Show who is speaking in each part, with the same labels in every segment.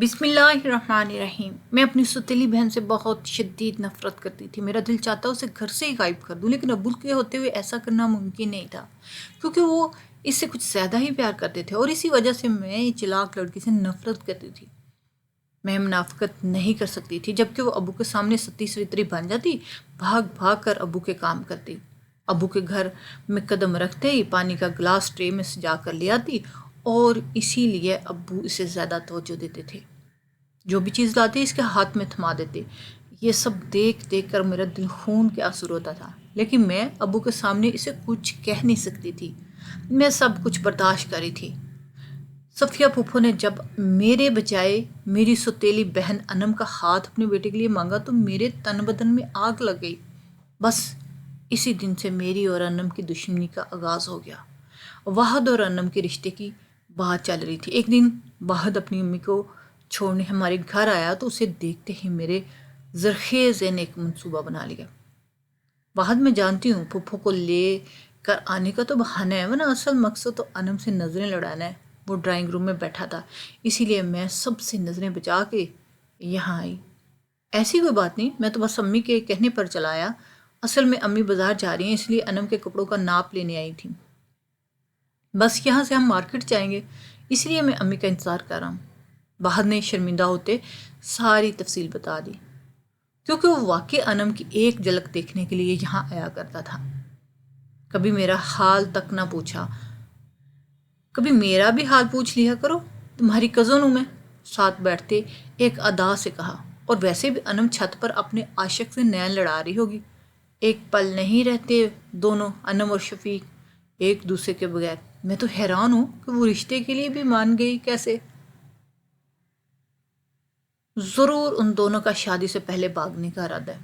Speaker 1: بسم اللہ الرحمن الرحیم۔ میں اپنی ستیلی بہن سے بہت شدید نفرت کرتی تھی۔ میرا دل چاہتا اسے گھر سے ہی غائب کر دوں، لیکن ابو کے ہوتے ہوئے ایسا کرنا ممکن نہیں تھا، کیونکہ وہ اس سے کچھ زیادہ ہی پیار کرتے تھے، اور اسی وجہ سے میں اس چلاک لڑکی سے نفرت کرتی تھی۔ میں منافقت نہیں کر سکتی تھی، جبکہ وہ ابو کے سامنے ستی سوتری بن جاتی، بھاگ بھاگ کر ابو کے کام کرتی۔ ابو کے گھر میں قدم رکھتے ہی پانی کا گلاس ٹرے میں سجا کر لے آتی، اور اسی لیے ابو اسے زیادہ توجہ دیتے تھے۔ جو بھی چیز لاتے اس کے ہاتھ میں تھما دیتے۔ یہ سب دیکھ دیکھ کر میرا دل خون کے آنسو روتا تھا، لیکن میں ابو کے سامنے اسے کچھ کہہ نہیں سکتی تھی۔ میں سب کچھ برداشت کر رہی تھی۔ صفیہ پھوپھو نے جب میرے بجائے میری سوتیلی بہن انم کا ہاتھ اپنے بیٹے کے لیے مانگا تو میرے تن بدن میں آگ لگ گئی۔ بس اسی دن سے میری اور انم کی دشمنی کا آغاز ہو گیا۔ واحد اور انم کے رشتے کی بات چل رہی تھی۔ ایک دن واحد اپنی امی کو چھوڑنے ہمارے گھر آیا تو اسے دیکھتے ہی میرے زرخیز نے ایک منصوبہ بنا لیا۔ واحد، میں جانتی ہوں پھوپھو کو لے کر آنے کا تو بہانہ ہے، ورنہ اصل مقصد تو انم سے نظریں لڑانا ہے۔ وہ ڈرائنگ روم میں بیٹھا تھا، اسی لیے میں سب سے نظریں بچا کے یہاں آئی۔ ایسی کوئی بات نہیں، میں تو بس امی کے کہنے پر چلا آیا۔ اصل میں امی بازار جا رہی ہیں، اس لیے انم کے کپڑوں کا ناپ لینے آئی تھی۔ بس یہاں سے ہم مارکیٹ جائیں گے، اس لیے میں امی کا انتظار کر رہا ہوں۔ واحد نے شرمندہ ہوتے ساری تفصیل بتا دی، کیونکہ وہ واقعی انم کی ایک جھلک دیکھنے کے لیے یہاں آیا کرتا تھا۔ کبھی میرا حال تک نہ پوچھا، کبھی میرا بھی حال پوچھ لیا کرو، تمہاری کزن ہوں میں، ساتھ بیٹھتے ایک ادا سے کہا۔ اور ویسے بھی انم چھت پر اپنے عاشق سے نین لڑا رہی ہوگی۔ ایک پل نہیں رہتے دونوں، انم اور شفیق، ایک دوسرے کے بغیر۔ میں تو حیران ہوں کہ وہ رشتے کے لیے بھی مان گئی کیسے۔ ضرور ان دونوں کا شادی سے پہلے بھاگنے کا ارادہ ہے۔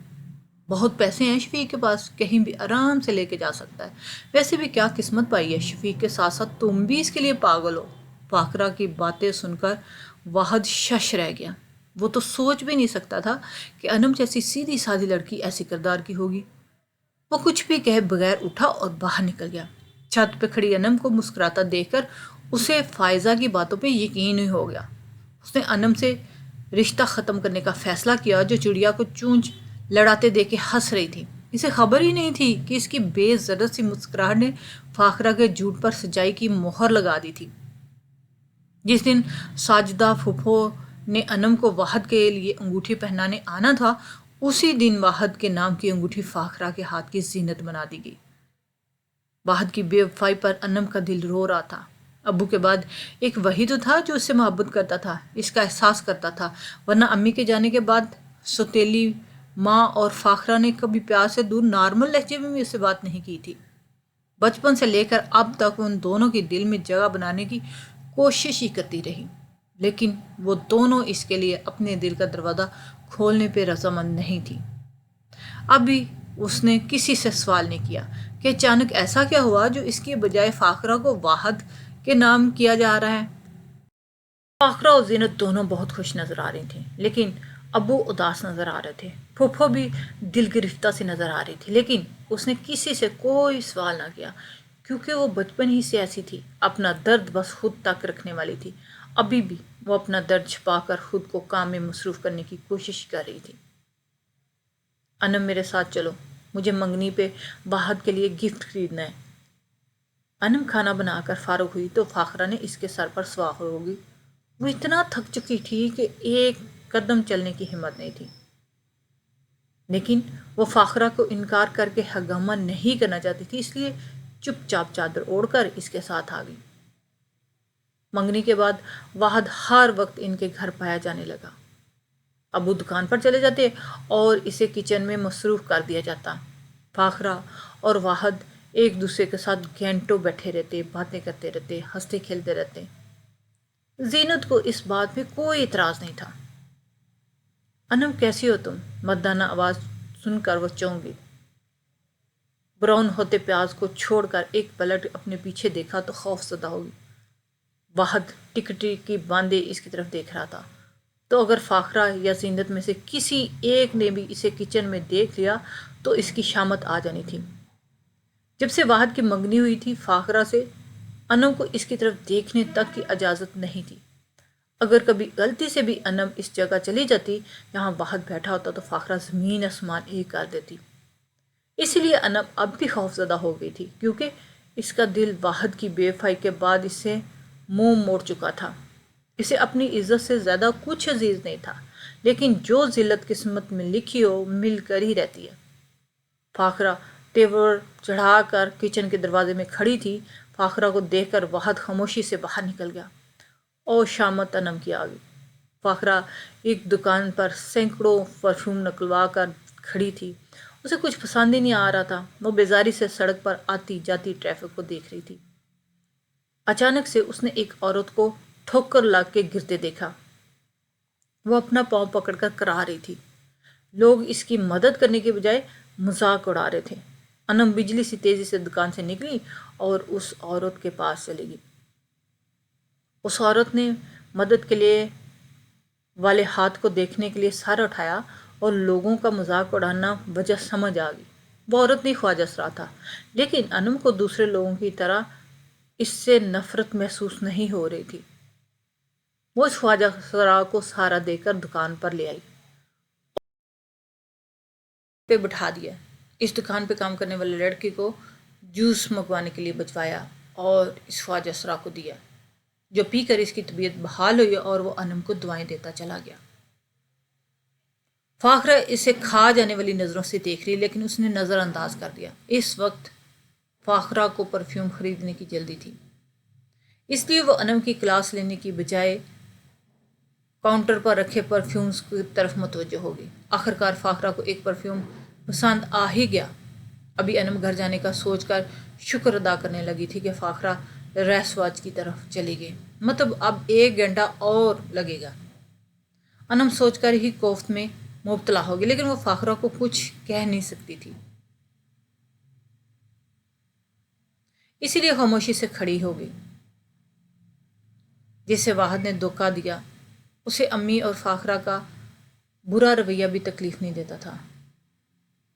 Speaker 1: بہت پیسے ہیں شفیق کے پاس، کہیں بھی آرام سے لے کے جا سکتا ہے۔ ویسے بھی کیا قسمت پائی ہے شفیق کے ساتھ ساتھ تم بھی اس کے لیے پاگل ہو۔ فاخرہ کی باتیں سن کر واحد شش رہ گیا۔ وہ تو سوچ بھی نہیں سکتا تھا کہ انم جیسی سیدھی سادھی لڑکی ایسی کردار کی ہوگی۔ وہ کچھ بھی کہے بغیر اٹھا اور باہر نکل گیا۔ چھت پہ کھڑی انم کو مسکراتا دیکھ کر اسے فائزہ کی باتوں پہ یقین ہی ہو گیا۔ اس نے انم سے رشتہ ختم کرنے کا فیصلہ کیا، جو چڑیا کو چونچ لڑاتے دیکھ کے ہنس رہی تھی۔ اسے خبر ہی نہیں تھی کہ اس کی بے ضرورت سی مسکراہٹ نے فاخرہ کے جھوٹ پر سچائی کی مہر لگا دی تھی۔ جس دن ساجدہ پھوپھو نے انم کو واحد کے لیے انگوٹھی پہنانے آنا تھا، اسی دن واحد کے نام کی انگوٹھی فاخرہ کے ہاتھ کی زینت بنا دی گئی۔ واحد کی بے وفائی پر انم کا دل رو رہا تھا۔ ابو کے بعد ایک وہی تو تھا جو اس سے محبت کرتا تھا، اس کا احساس کرتا تھا، ورنہ امی کے جانے کے بعد سوتیلی ماں اور فاخرہ نے کبھی پیار سے دور نارمل لہجے میں بھی اس سے بات نہیں کی تھی۔ بچپن سے لے کر اب تک ان دونوں کے دل میں جگہ بنانے کی کوشش ہی کرتی رہی، لیکن وہ دونوں اس کے لیے اپنے دل کا دروازہ کھولنے پہ رضامند نہیں تھی۔ ابھی اس نے کسی سے سوال نہیں کیا کہ اچانک ایسا کیا ہوا جو اس کے بجائے فاخرہ کو واحد کے نام کیا جا رہا ہے۔ فاخرہ اور زینت دونوں بہت خوش نظر آ رہی تھیں، لیکن ابو اداس نظر آ رہے تھے۔ پھوپھو بھی دل گرفتہ سی نظر آ رہی تھی، لیکن اس نے کسی سے کوئی سوال نہ کیا، کیونکہ وہ بچپن ہی سے ایسی تھی، اپنا درد بس خود تک رکھنے والی تھی۔ ابھی بھی وہ اپنا درد چھپا کر خود کو کام میں مصروف کرنے کی کوشش کر رہی تھی۔ انم، میرے ساتھ چلو، مجھے منگنی پہ واحد کے لیے گفٹ خریدنا ہے۔ انم کھانا بنا کر فارغ ہوئی تو فاخرہ نے اس کے سر پر سوار ہوگی۔ وہ اتنا تھک چکی تھی کہ ایک قدم چلنے کی ہمت نہیں تھی، لیکن وہ فاخرہ کو انکار کر کے ہنگامہ نہیں کرنا چاہتی تھی، اس لیے چپ چاپ چادر اوڑھ کر اس کے ساتھ آ گئی۔ منگنی کے بعد واحد ہر وقت ان کے گھر پایا جانے لگا۔ ابو دکان پر چلے جاتے اور اسے کچن میں مصروف کر دیا جاتا۔ فاخرہ اور واحد ایک دوسرے کے ساتھ گھنٹوں بیٹھے رہتے، باتیں کرتے رہتے، ہنستے کھیلتے رہتے۔ زینت کو اس بات میں کوئی اعتراض نہیں تھا۔ انم، کیسی ہو تم؟ مردانہ آواز سن کر وہ چونک گئی۔ براؤن ہوتے پیاز کو چھوڑ کر ایک پلٹ اپنے پیچھے دیکھا تو خوف زدہ ہوگی۔ واحد ٹکٹی کی باندھے اس کی طرف دیکھ رہا تھا، تو اگر فاخرہ یا زینت میں سے کسی ایک نے بھی اسے کچن میں دیکھ لیا تو اس کی شامت آ جانی تھی۔ جب سے واحد کی منگنی ہوئی تھی، فاخرہ سے انم کو اس کی طرف دیکھنے تک کی اجازت نہیں تھی۔ اگر کبھی غلطی سے بھی انم اس جگہ چلی جاتی جہاں واحد بیٹھا ہوتا تو فاخرہ زمین آسمان ایک کر دیتی۔ اسی لیے انم اب بھی خوفزدہ ہو گئی تھی، کیونکہ اس کا دل واحد کی بے وفائی کے بعد اسے منہ موڑ چکا تھا۔ اسے اپنی عزت سے زیادہ کچھ عزیز نہیں تھا، لیکن جو ذلت قسمت میں لکھی ہو مل کر ہی رہتی ہے۔ فاخرہ تیور چڑھا کر کچن کے دروازے میں کھڑی تھی۔ فاخرہ کو دیکھ کر واحد خاموشی سے باہر نکل گیا اور شامت انم کی آ گئی۔ فاخرہ ایک دکان پر سینکڑوں پرفیوم نکلوا کر کھڑی تھی۔ اسے کچھ پسند ہی نہیں آ رہا تھا۔ وہ بیزاری سے سڑک پر آتی جاتی ٹریفک کو دیکھ رہی تھی۔ اچانک سے اس نے ایک عورت کو ٹھوکر لگ کے گرتے دیکھا۔ وہ اپنا پاؤں پکڑ کر کرا رہی تھی۔ لوگ اس کی مدد کرنے کے بجائے مذاق اڑا رہے تھے۔ انم بجلی سی تیزی سے دکان سے نکلی اور اس عورت کے پاس چلی گئی۔ اس عورت نے مدد کے لیے والے ہاتھ کو دیکھنے کے لیے سر اٹھایا اور لوگوں کا مذاق اڑانا وجہ سمجھ آ گئی۔ وہ عورت نہیں خواجہ سرا تھا، لیکن انم کو دوسرے لوگوں کی طرح اس سے نفرت محسوس نہیں ہو رہی تھی۔ وہ اس خواجہ سرا کو سہارا دے کر دکان پر لے آئی پہ بٹھا دیا۔ اس دکان پہ کام کرنے والے لڑکے کو جوس منگوانے کے لیے بچوایا اور اس خواجہ سرا کو دیا، جو پی کر اس کی طبیعت بحال ہوئی اور وہ انم کو دعائیں دیتا چلا گیا۔ فاخرہ اسے کھا جانے والی نظروں سے دیکھ رہی، لیکن اس نے نظر انداز کر دیا۔ اس وقت فاخرہ کو پرفیوم خریدنے کی جلدی تھی، اس لیے وہ انم کی کلاس لینے کی بجائے کاؤنٹر پر رکھے پرفیومز کی طرف متوجہ ہو گئی۔ آخرکار فاخرہ کو ایک پرفیوم پسند آ ہی گیا۔ ابھی انم گھر جانے کا سوچ کر شکر ادا کرنے لگی تھی کہ فاخرہ ریس واچ کی طرف چلی گئی، مطلب اب 1 گھنٹہ اور لگے گا۔ انم سوچ کر ہی کوفت میں مبتلا ہوگی، لیکن وہ فاخرہ کو کچھ کہہ نہیں سکتی تھی، اسی لیے خاموشی سے کھڑی ہو گئی۔ جسے واحد نے دھوکہ دیا، اسے امی اور فاخرہ کا برا رویہ بھی تکلیف نہیں دیتا تھا۔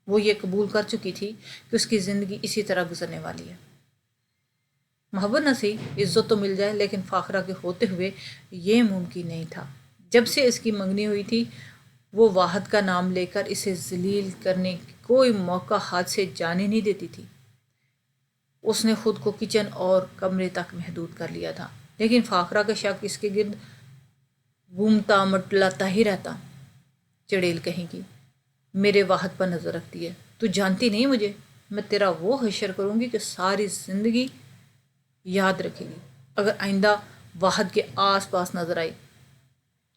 Speaker 1: وہ یہ قبول کر چکی تھی کہ اس کی زندگی اسی طرح گزرنے والی ہے۔ محبت نہ سی، عزت تو مل جائے، لیکن فاخرہ کے ہوتے ہوئے یہ ممکن نہیں تھا۔ جب سے اس کی منگنی ہوئی تھی، وہ واحد کا نام لے کر اسے ذلیل کرنے کی کوئی موقع ہاتھ سے جانے نہیں دیتی تھی۔ اس نے خود کو کچن اور کمرے تک محدود کر لیا تھا، لیکن فاخرہ کا شک اس کے گرد گھومتا مٹلاتا ہی رہتا۔ چڑیل کہیں کی، میرے واحد پر نظر رکھتی ہے، تو جانتی نہیں مجھے؟ میں تیرا وہ حشر کروں گی کہ ساری زندگی یاد رکھے گی۔ اگر آئندہ واحد کے آس پاس نظر آئی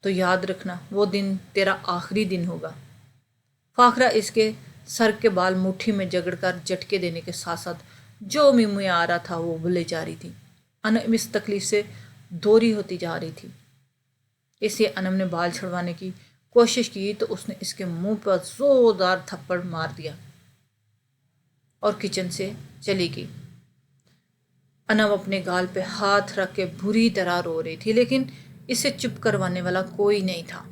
Speaker 1: تو یاد رکھنا وہ دن تیرا آخری دن ہوگا۔ فاخرہ اس کے سر کے بال مٹھی میں جگڑ کر جھٹکے دینے کے ساتھ ساتھ جو منہ میں آ رہا تھا وہ بولے جا رہی تھی۔ انم اس تکلیف سے دوری ہوتی جا رہی تھی، اس لیے انم نے بال چھڑوانے کی کوشش کی تو اس نے اس کے منہ پر زوردار تھپڑ مار دیا اور کچن سے چلی گئی۔ انم اپنے گال پہ ہاتھ رکھ کے بری طرح رو رہی تھی، لیکن اسے چپ کروانے والا کوئی نہیں تھا۔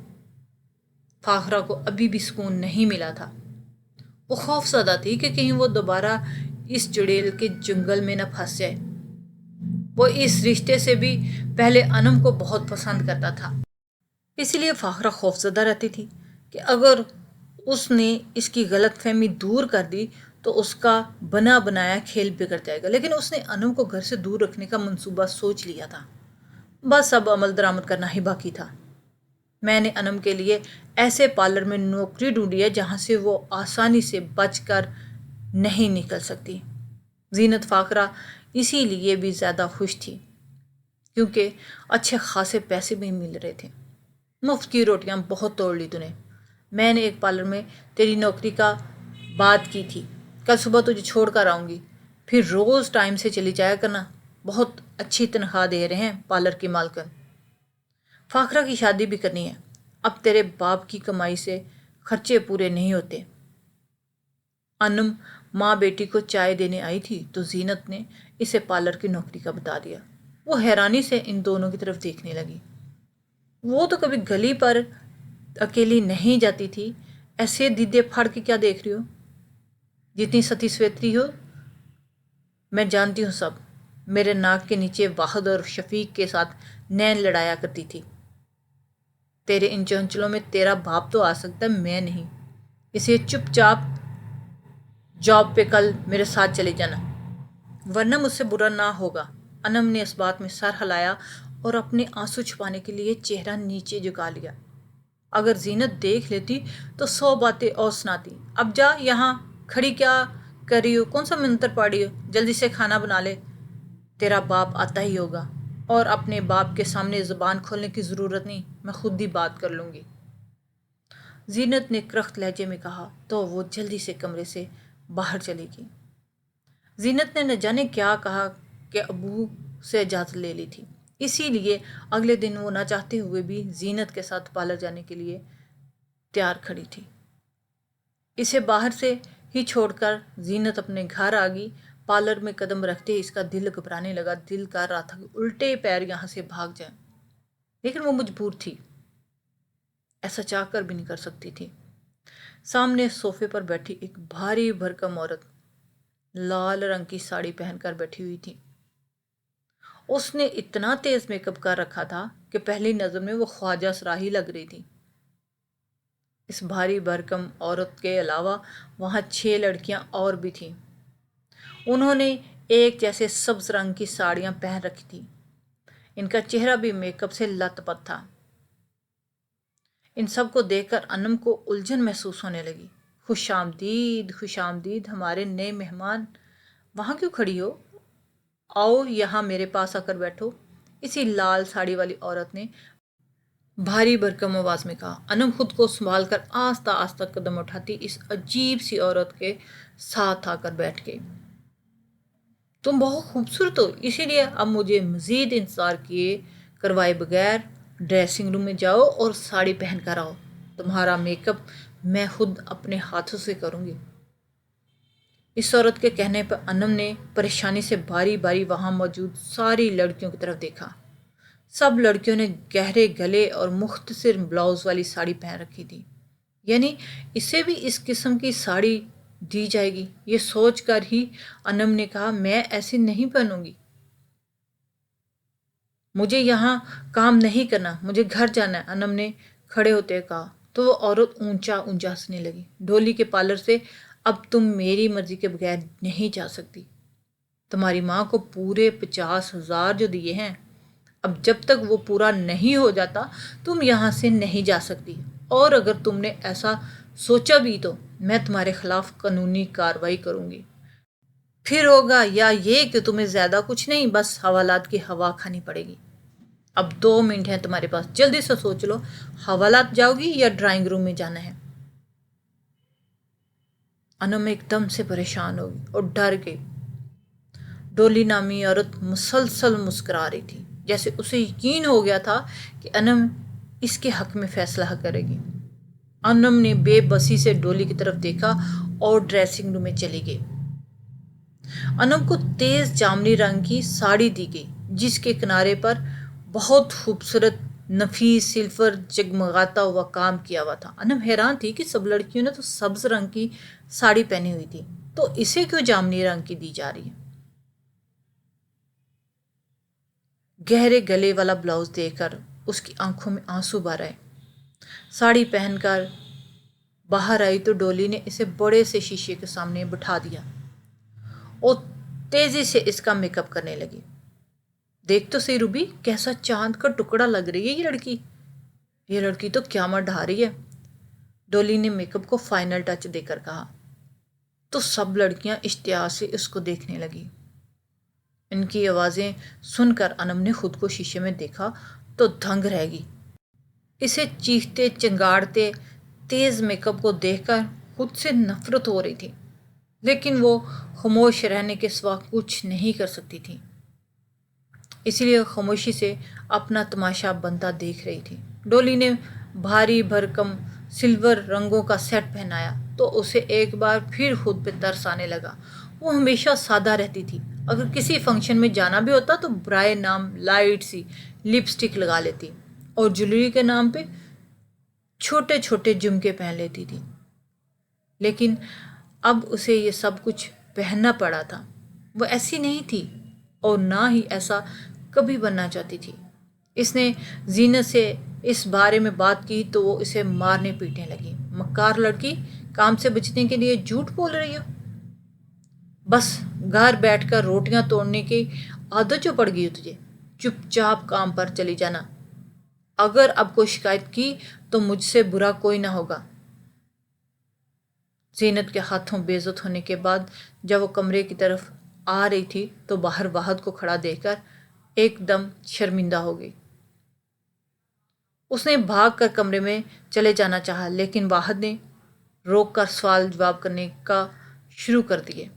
Speaker 1: فاخرہ کو ابھی بھی سکون نہیں ملا تھا۔ وہ خوف زدہ تھی کہ کہیں وہ دوبارہ اس چڑیل کے جنگل میں نہ پھنس جائے۔ وہ اس رشتے سے بھی پہلے انم کو بہت پسند کرتا تھا، اسی لیے فاخرہ خوف زدہ رہتی تھی کہ اگر اس نے اس کی غلط فہمی دور کر دی تو اس کا بنا بنایا کھیل بگڑ جائے گا۔ لیکن اس نے انم کو گھر سے دور رکھنے کا منصوبہ سوچ لیا تھا، بس اب عمل درآمد کرنا ہی باقی تھا۔ میں نے انم کے لیے ایسے پارلر میں نوکری ڈھونڈی ہے جہاں سے وہ آسانی سے بچ کر نہیں نکل سکتی۔ زینت فاخرہ اسی لیے بھی زیادہ خوش تھی کیونکہ اچھے خاصے پیسے بھی مل رہے تھے۔ مفت کی روٹیاں بہت توڑ لی تو نے۔ میں نے ایک پارلر میں تیری نوکری کا بات کی تھی، کل صبح تجھے چھوڑ کر آؤں گی، پھر روز ٹائم سے چلی جایا کرنا، بہت اچھی تنخواہ دے رہے ہیں پارلر کی مالکن۔ فاخرہ کی شادی بھی کرنی ہے، اب تیرے باپ کی کمائی سے خرچے پورے نہیں ہوتے۔ انم ماں بیٹی کو چائے دینے آئی تھی تو زینت نے اسے پارلر کی نوکری کا بتا دیا۔ وہ حیرانی سے ان دونوں کی طرف دیکھنے لگی۔ وہ تو کبھی گلی پر اکیلی نہیں جاتی تھی، ایسے دیدے پھاڑ کے کیا دیکھ رہی ہو؟ جتنی ستی سویتری ہو میں جانتی ہوں سب۔ میرے ناک کے نیچے واحد اور شفیق کے ساتھ نین لڑایا کرتی تھی۔ تیرے ان چنچلوں میں تیرا باپ تو آ سکتا ہے، میں نہیں۔ اسے چپ چاپ جاب پہ کل میرے ساتھ چلے جانا، ورنہ مجھ سے برا نہ ہوگا۔ انم نے اس بات میں سر ہلایا اور اپنے آنسو چھپانے کے لیے چہرہ نیچے جھکا لیا۔ اگر زینت دیکھ لیتی تو 100 باتیں اور سناتی۔ اب جا، یہاں کھڑی کیا کر رہی ہو؟ کون سا منتر پاڑی ہو؟ جلدی سے کھانا بنا لے، تیرا باپ آتا ہی ہوگا، اور اپنے باپ کے سامنے زبان کھولنے کی ضرورت نہیں، میں خود ہی بات کر لوں گی۔ زینت نے کرخت لہجے میں کہا تو وہ جلدی سے کمرے سے باہر چلی گئی۔ زینت نے نہ جانے کیا کہا کہ ابو سے اجازت لے لی تھی، اسی لیے اگلے دن وہ نہ چاہتے ہوئے بھی زینت کے ساتھ پارلر جانے کے لیے تیار کھڑی تھی۔ اسے باہر سے ہی چھوڑ کر زینت اپنے گھر آ گئی۔ پارلر میں قدم رکھتے ہی اس کا دل گھبرانے لگا، دل کر رہا تھا کہ الٹے پیر یہاں سے بھاگ جائیں، لیکن وہ مجبور تھی، ایسا چاہ کر بھی نہیں کر سکتی تھی۔ سامنے صوفے پر بیٹھی ایک بھاری بھرکم عورت لال رنگ کی ساڑی پہن کر بیٹھی ہوئی تھی۔ اس نے اتنا تیز میک اپ کر رکھا تھا کہ پہلی نظر میں وہ خواجہ سراہی لگ رہی تھی۔ اس بھاری بھرکم عورت کے علاوہ وہاں 6 لڑکیاں اور بھی تھیں۔ انہوں نے ایک جیسے سبز رنگ کی ساڑیاں پہن رکھی تھی۔ ان کا چہرہ بھی میک اپ سے لت پت تھا۔ ان سب کو دیکھ کر انم کو الجھن محسوس ہونے لگی۔ خوش آمدید، خوش آمدید ہمارے نئے مہمان، وہاں کیوں کھڑی ہو؟ آؤ یہاں میرے پاس آ کر بیٹھو، اسی لال ساڑی والی عورت نے بھاری بھرکم آواز میں کہا۔ انم خود کو سنبھال کر آہستہ آہستہ قدم اٹھاتی اس عجیب سی عورت کے ساتھ آ کر بیٹھ گئی۔ تم بہت خوبصورت ہو، اسی لیے اب مجھے مزید انتظار کیے کروائے بغیر ڈریسنگ روم میں جاؤ اور ساڑی پہن کر آؤ۔ تمہارا میک اپ میں خود اپنے ہاتھوں سے کروں گی۔ اس عورت کے کہنے پر انم نے پریشانی سے باری باری وہاں موجود ساری لڑکیوں کی طرف دیکھا۔ سب لڑکیوں نے گہرے گلے اور مختصر بلاؤز والی ساڑی پہن رکھی تھی، یعنی اسے بھی اس قسم کی ساڑی دی جائے گی۔ یہ سوچ کر ہی انم نے کہا، میں ایسے نہیں پہنوں گی، مجھے یہاں کام نہیں کرنا، مجھے گھر جانا ہے، انم نے کھڑے ہوتے کہا۔ تو وہ عورت اونچا اونچا ہنسنے لگی۔ ڈولی کے پارلر سے اب تم میری مرضی کے بغیر نہیں جا سکتی۔ تمہاری ماں کو پورے 50,000 جو دیے ہیں، اب جب تک وہ پورا نہیں ہو جاتا تم یہاں سے نہیں جا سکتی، اور اگر تم نے ایسا سوچا بھی تو میں تمہارے خلاف قانونی کارروائی کروں گی۔ پھر ہوگا یا یہ کہ تمہیں زیادہ کچھ نہیں، بس حوالات کی ہوا کھانی پڑے گی۔ اب 2 منٹ ہیں تمہارے پاس، جلدی سے سوچ لو، حوالات جاؤ گی یا ڈرائنگ روم میں جانا ہے؟ انم ایک دم سے پریشان ہو گئی اور ڈر گئی۔ ڈولی نامی عورت مسلسل مسکرا رہی تھی، جیسے اسے یقین ہو گیا تھا کہ انم اس کے حق میں فیصلہ کرے گی۔ انم نے بے بسی سے ڈولی کی طرف دیکھا اور ڈریسنگ روم میں چلی گئی۔ انم کو تیز جامنی رنگ کی ساڑی دی گئی، جس کے کنارے پر بہت خوبصورت نفیس سلفر جگمگاتا ہوا کام کیا ہوا تھا۔ انم حیران تھی کہ سب لڑکیوں نے تو سبز رنگ کی ساڑی پہنی ہوئی تھی، تو اسے کیوں جامنی رنگ کی دی جا رہی ہے؟ گہرے گلے والا بلاؤز دیکھ کر اس کی آنکھوں میں آنسو بھر آئے۔ ساڑی پہن کر باہر آئی تو ڈولی نے اسے بڑے سے شیشے کے سامنے بٹھا دیا اور تیزی سے اس کا میک اپ کرنے لگی۔ دیکھ تو صحیح روبی، کیسا چاند کا ٹکڑا لگ رہی ہے یہ لڑکی تو قیامت ڈھا رہی ہے، ڈولی نے میک اپ کو فائنل ٹچ دے کر کہا۔ تو سب لڑکیاں اشتیاق سے اس کو دیکھنے لگی۔ ان کی آوازیں سن کر انم نے خود کو شیشے میں دیکھا تو دھنگ رہ گئی۔ اسے چیختے چنگاڑتے تیز میک اپ کو دیکھ کر خود سے نفرت ہو رہی تھی، لیکن وہ خاموش رہنے کے سوا کچھ نہیں کر سکتی تھی، اس لیے خاموشی سے اپنا تماشا بنتا دیکھ رہی تھی۔ ڈولی نے بھاری بھرکم سلور رنگوں کا سیٹ پہنایا تو اسے ایک بار پھر خود پہ ترس آنے لگا۔ وہ ہمیشہ سادہ رہتی تھی، اگر کسی فنکشن میں جانا بھی ہوتا تو برائے نام لائٹ سی لپسٹک لگا لیتی اور جویلری کے نام پہ چھوٹے چھوٹے جھمکے پہن لیتی تھی، لیکن اب اسے یہ سب کچھ پہننا پڑا تھا۔ وہ ایسی نہیں تھی اور نہ ہی ایسا کبھی بننا چاہتی تھی۔ اس نے زینت سے اس بارے میں بات کی تو وہ اسے مارنے پیٹنے لگی۔ مکار لڑکی، کام سے بچنے کے لیے جھوٹ بول رہی ہو؟ بس گھر بیٹھ کر روٹیاں توڑنے کی عادت جو پڑ گئی ہو تجھے، چپ چاپ کام پر چلی جانا۔ اگر اب کوئی شکایت کی تو مجھ سے برا کوئی نہ ہوگا۔ زینت کے ہاتھوں بے عزت ہونے کے بعد جب وہ کمرے کی طرف آ رہی تھی تو باہر واحد کو کھڑا دیکھ کر ایک دم شرمندہ ہو گئی۔ اس نے بھاگ کر کمرے میں چلے جانا چاہا، لیکن واحد نے روک کر سوال جواب کرنے کا شروع کر دیے۔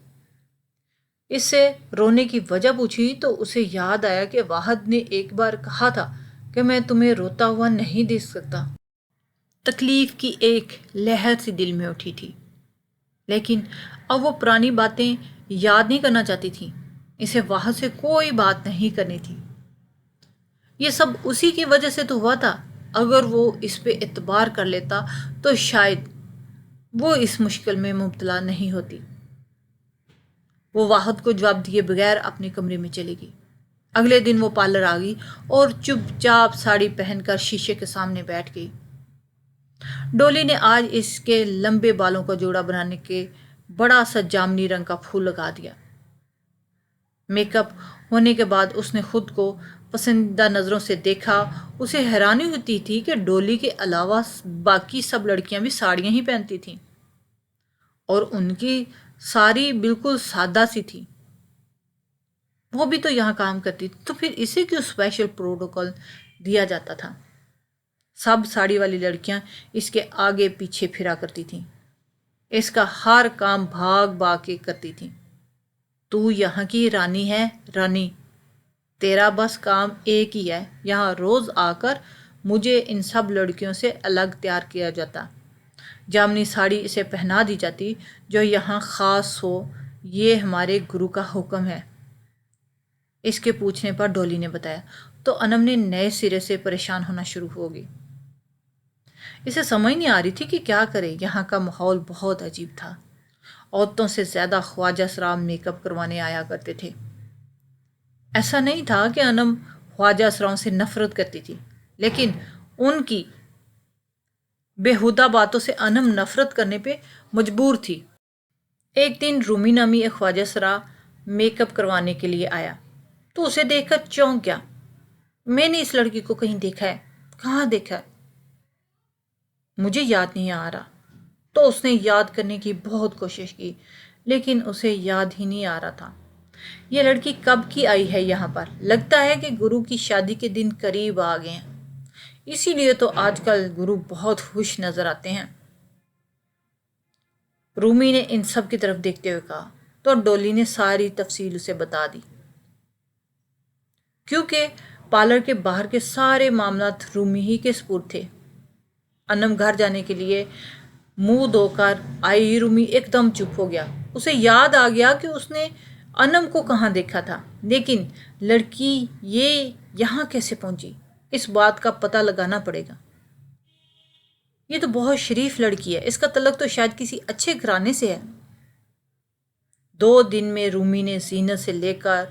Speaker 1: اس سے رونے کی وجہ پوچھی تو اسے یاد آیا کہ واحد نے ایک بار کہا تھا کہ میں تمہیں روتا ہوا نہیں دیکھ سکتا۔ تکلیف کی ایک لہر سی دل میں اٹھی تھی، لیکن اب وہ پرانی باتیں یاد نہیں کرنا چاہتی تھی۔ اسے واحد سے کوئی بات نہیں کرنی تھی۔ یہ سب اسی کی وجہ سے تو ہوا تھا۔ اگر وہ اس پہ اعتبار کر لیتا تو شاید وہ اس مشکل میں مبتلا نہیں ہوتی۔ وہ واحد کو جواب دیے بغیر اپنے کمرے میں چلی گئی۔ اگلے دن وہ پارلر آ گئی اور چپ چاپ ساڑی پہن کر شیشے کے سامنے بیٹھ گئی۔ ڈولی نے آج اس کے لمبے بالوں کا جوڑا بنانے کے بڑا سا جامنی رنگ کا پھول لگا دیا۔ میک اپ ہونے کے بعد اس نے خود کو پسندیدہ نظروں سے دیکھا۔ اسے حیرانی ہوتی تھی کہ ڈولی کے علاوہ باقی سب لڑکیاں بھی ساڑیاں ہی پہنتی تھیں، اور ان کی ساری بالکل سادہ سی تھی۔ وہ بھی تو یہاں کام کرتی تھی، تو پھر اسے کیوں اسپیشل پروٹوکول دیا جاتا تھا؟ سب ساڑی والی لڑکیاں اس کے آگے پیچھے پھرا کرتی تھیں، اس کا ہر کام بھاگ بھاگ کے کرتی تھیں۔ تو یہاں کی رانی ہے رانی، تیرا بس کام ایک ہی ہے، یہاں روز آ کر مجھے ان سب لڑکیوں سے الگ تیار کیا جاتا، جامنی ساڑی اسے پہنا دی جاتی جو یہاں خاص ہو، یہ ہمارے گرو کا حکم ہے۔ اس کے پوچھنے پر ڈولی نے بتایا تو انم نے نئے سرے سے پریشان ہونا شروع ہو گئی۔ اسے سمجھ نہیں آ رہی تھی کہ کیا کرے۔ یہاں کا ماحول بہت عجیب تھا۔ عورتوں سے زیادہ خواجہ سرام میک اپ کروانے آیا کرتے تھے۔ ایسا نہیں تھا کہ انم خواجہ سرام سے نفرت کرتی تھی، لیکن ان کی بےہودہ باتوں سے انم نفرت کرنے پہ مجبور تھی۔ ایک دن رومی نامی ایک خواجہ سرا میک اپ کروانے کے لیے آیا تو اسے دیکھ کر چونک گیا۔ میں نے اس لڑکی کو کہیں دیکھا ہے، کہاں دیکھا ہے؟ مجھے یاد نہیں آ رہا۔ تو اس نے یاد کرنے کی بہت کوشش کی، لیکن اسے یاد ہی نہیں آ رہا تھا۔ یہ لڑکی کب کی آئی ہے یہاں پر؟ لگتا ہے کہ گرو کی شادی کے دن قریب آ گئے ہیں، اسی لیے تو آج کل گرو بہت خوش نظر آتے ہیں۔ رومی نے ان سب کی طرف دیکھتے ہوئے کہا تو ڈولی نے ساری تفصیل اسے بتا دی، کیونکہ پارلر کے باہر کے سارے معاملات رومی ہی کے سپرد تھے۔ انم گھر جانے کے لیے منہ دھو کر آئی رومی ایک دم چپ ہو گیا۔ اسے یاد آ گیا کہ اس نے انم کو کہاں دیکھا تھا، لیکن لڑکی یہ یہاں کیسے پہنچی؟ اس بات کا پتہ لگانا پڑے گا۔ یہ تو بہت شریف لڑکی ہے، اس کا تعلق تو شاید کسی اچھے گھرانے سے ہے۔ 2 دن میں رومی نے زینت سے لے کر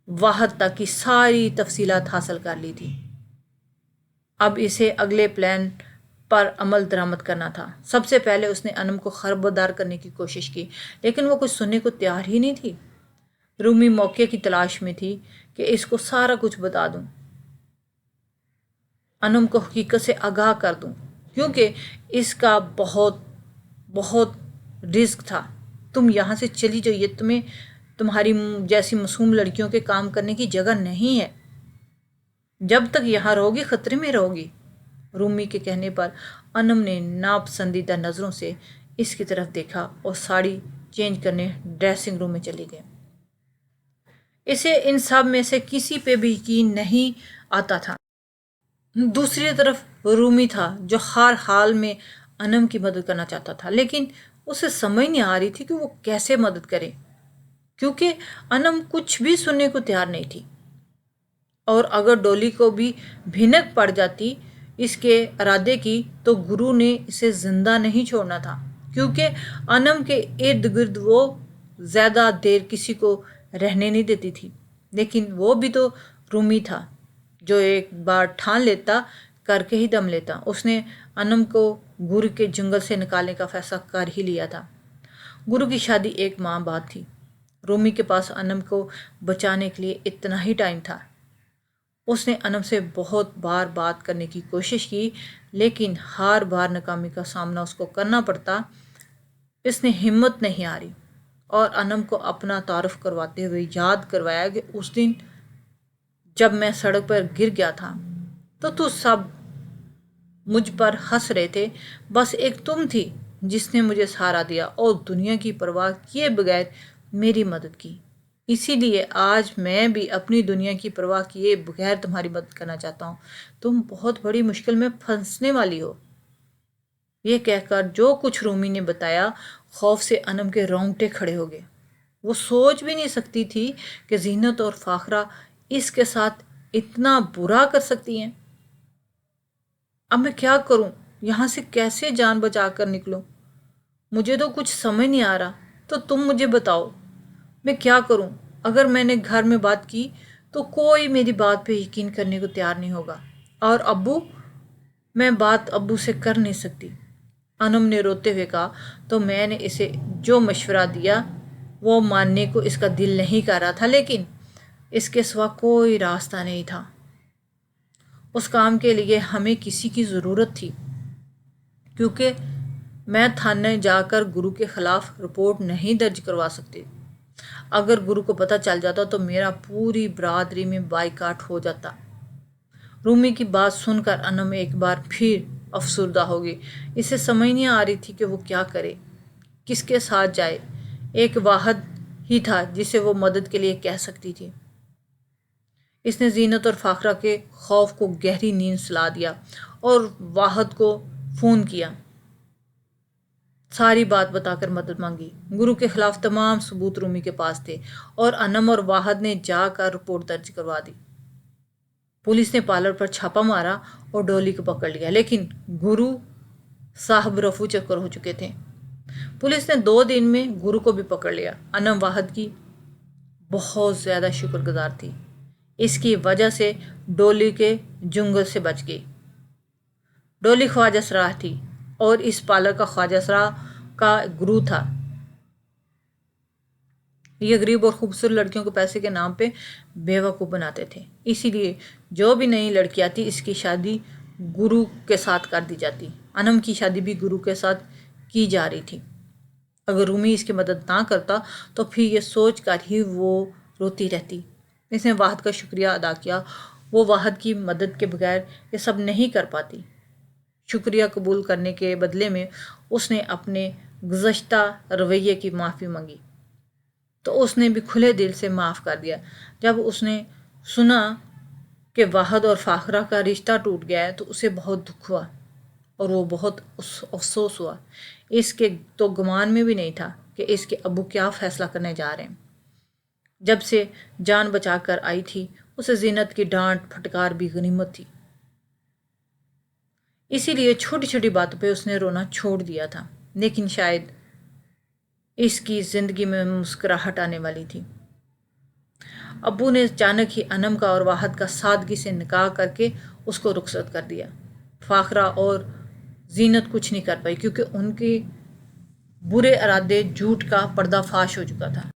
Speaker 1: واحد تک کی ساری تفصیلات حاصل کر لی تھی۔ اب اسے اگلے پلان پر عمل درآمد کرنا تھا۔ سب سے پہلے اس نے انم کو خبردار کرنے کی کوشش کی، لیکن وہ کچھ سننے کو تیار ہی نہیں تھی۔ رومی موقع کی تلاش میں تھی کہ اس کو سارا کچھ بتا دوں، انم کو حقیقت سے آگاہ کر دوں، کیونکہ اس کا بہت بہت رزق تھا۔ تم یہاں سے چلی جائیے، تمہیں تمہاری جیسی معصوم لڑکیوں کے کام کرنے کی جگہ نہیں ہے۔ جب تک یہاں رہو گی خطرے میں رہو گی۔ رومی کے کہنے پر انم نے ناپسندیدہ نظروں سے اس کی طرف دیکھا اور ساڑی چینج کرنے ڈریسنگ روم میں چلی گئی۔ اسے ان سب میں سے کسی پہ بھی یقین نہیں آتا تھا۔ دوسری طرف رومی تھا جو ہر حال میں انم کی مدد کرنا چاہتا تھا، لیکن اسے سمجھ نہیں آ رہی تھی کہ وہ کیسے مدد کرے، کیونکہ انم کچھ بھی سننے کو تیار نہیں تھی۔ اور اگر ڈولی کو بھی بھنک پڑ جاتی اس کے ارادے کی تو گرو نے اسے زندہ نہیں چھوڑنا تھا، کیونکہ انم کے ارد گرد وہ زیادہ دیر کسی کو رہنے نہیں دیتی تھی۔ لیکن وہ بھی تو رومی تھا جو ایک بار ٹھان لیتا کر کے ہی دم لیتا۔ اس نے انم کو گرو کے جنگل سے نکالنے کا فیصلہ کر ہی لیا تھا۔ گرو کی شادی ایک ماہ بعد تھی۔ رومی کے پاس انم کو بچانے کے لیے اتنا ہی ٹائم تھا۔ اس نے انم سے بہت بار بات کرنے کی کوشش کی، لیکن ہر بار ناکامی کا سامنا اس کو کرنا پڑتا۔ اس نے ہمت نہیں ہاری اور انم کو اپنا تعارف کرواتے ہوئے یاد کروایا کہ اس دن جب میں سڑک پر گر گیا تھا تو سب مجھ پر ہنس رہے تھے، بس ایک تم تھی جس نے مجھے سہارا دیا اور دنیا کی پرواہ کیے بغیر میری مدد کی۔ اسی لیے آج میں بھی اپنی دنیا کی پرواہ کیے بغیر تمہاری مدد کرنا چاہتا ہوں۔ تم بہت بڑی مشکل میں پھنسنے والی ہو۔ یہ کہہ کر جو کچھ رومی نے بتایا، خوف سے انم کے رونگٹے کھڑے ہو گئے۔ وہ سوچ بھی نہیں سکتی تھی کہ زینت اور فاخرہ اس کے ساتھ اتنا برا کر سکتی ہیں۔ اب میں کیا کروں؟ یہاں سے کیسے جان بچا کر نکلوں؟ مجھے تو کچھ سمجھ نہیں آ رہا، تو تم مجھے بتاؤ میں کیا کروں؟ اگر میں نے گھر میں بات کی تو کوئی میری بات پہ یقین کرنے کو تیار نہیں ہوگا، اور ابو، میں بات ابو سے کر نہیں سکتی۔ انم نے روتے ہوئے کہا، تو میں نے اسے جو مشورہ دیا وہ ماننے کو اس کا دل نہیں کر رہا تھا، لیکن اس کے سوا کوئی راستہ نہیں تھا۔ اس کام کے لیے ہمیں کسی کی ضرورت تھی، کیونکہ میں تھانے جا کر گرو کے خلاف رپورٹ نہیں درج کروا سکتی۔ اگر گرو کو پتہ چل جاتا تو میرا پوری برادری میں بائیکاٹ ہو جاتا۔ رومی کی بات سن کر انم ایک بار پھر افسردہ ہو گئی۔ اسے سمجھ نہیں آ رہی تھی کہ وہ کیا کرے، کس کے ساتھ جائے۔ ایک واحد ہی تھا جسے وہ مدد کے لیے کہہ سکتی تھی۔ اس نے زینت اور فاخرہ کے خوف کو گہری نیند سلا دیا اور واحد کو فون کیا، ساری بات بتا کر مدد مانگی۔ گرو کے خلاف تمام ثبوت رومی کے پاس تھے اور انم اور واحد نے جا کر رپورٹ درج کروا دی۔ پولیس نے پارلر پر چھاپا مارا اور ڈولی کو پکڑ لیا، لیکن گرو صاحب رفو چکر ہو چکے تھے۔ پولیس نے 2 دن میں گرو کو بھی پکڑ لیا۔ انم واحد کی بہت زیادہ شکر گزار تھی۔ اس کی وجہ سے ڈولی کے جنگل سے بچ گئی۔ ڈولی خواجہ سراہ تھی اور اس پارلر کا خواجہ سراہ کا گرو تھا۔ یہ غریب اور خوبصورت لڑکیوں کو پیسے کے نام پہ بیوقوف بناتے تھے، اسی لیے جو بھی نئی لڑکی آتی اس کی شادی گرو کے ساتھ کر دی جاتی۔ انم کی شادی بھی گرو کے ساتھ کی جا رہی تھی۔ اگر رومی اس کی مدد نہ کرتا تو پھر یہ سوچ کر ہی وہ روتی رہتی۔ اس نے واحد کا شکریہ ادا کیا، وہ واحد کی مدد کے بغیر یہ سب نہیں کر پاتی۔ شکریہ قبول کرنے کے بدلے میں اس نے اپنے گزشتہ رویے کی معافی مانگی، تو اس نے بھی کھلے دل سے معاف کر دیا۔ جب اس نے سنا کہ واحد اور فاخرہ کا رشتہ ٹوٹ گیا ہے تو اسے بہت دکھ ہوا اور وہ بہت افسوس ہوا۔ اس کے تو گمان میں بھی نہیں تھا کہ اس کے ابو کیا فیصلہ کرنے جا رہے ہیں۔ جب سے جان بچا کر آئی تھی اسے زینت کی ڈانٹ پھٹکار بھی غنیمت تھی، اسی لیے چھوٹی چھوٹی باتوں پہ اس نے رونا چھوڑ دیا تھا، لیکن شاید اس کی زندگی میں مسکراہٹ آنے والی تھی۔ ابو نے اچانک ہی انم کا اور واحد کا سادگی سے نکاح کر کے اس کو رخصت کر دیا۔ فاخرہ اور زینت کچھ نہیں کر پائی کیونکہ ان کے برے ارادے جھوٹ کا پردہ فاش ہو چکا تھا۔